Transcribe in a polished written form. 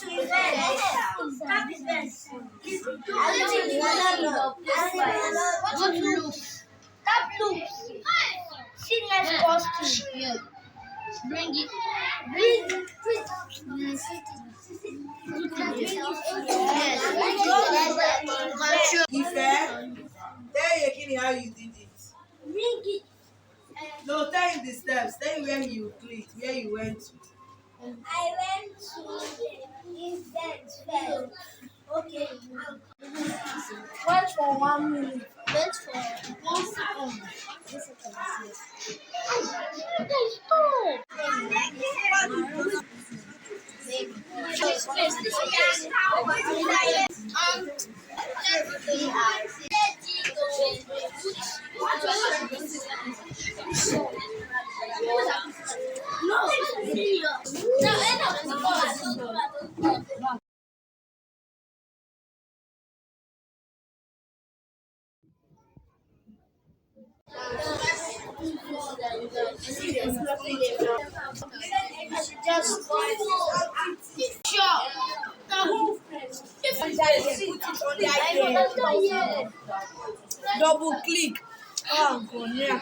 to event. Tap event. Go to loops. Tap loops. See next costume. Yeah. Bring it. Ife, tell Yekini how you did it. Bring it. No, tell him the steps. Tell him where you clicked, where you went to. I went to the event first. Okay. Wait for 1 minute. Wait for 1 second. 1 second. Just sure. Double click. Oh, God, yeah.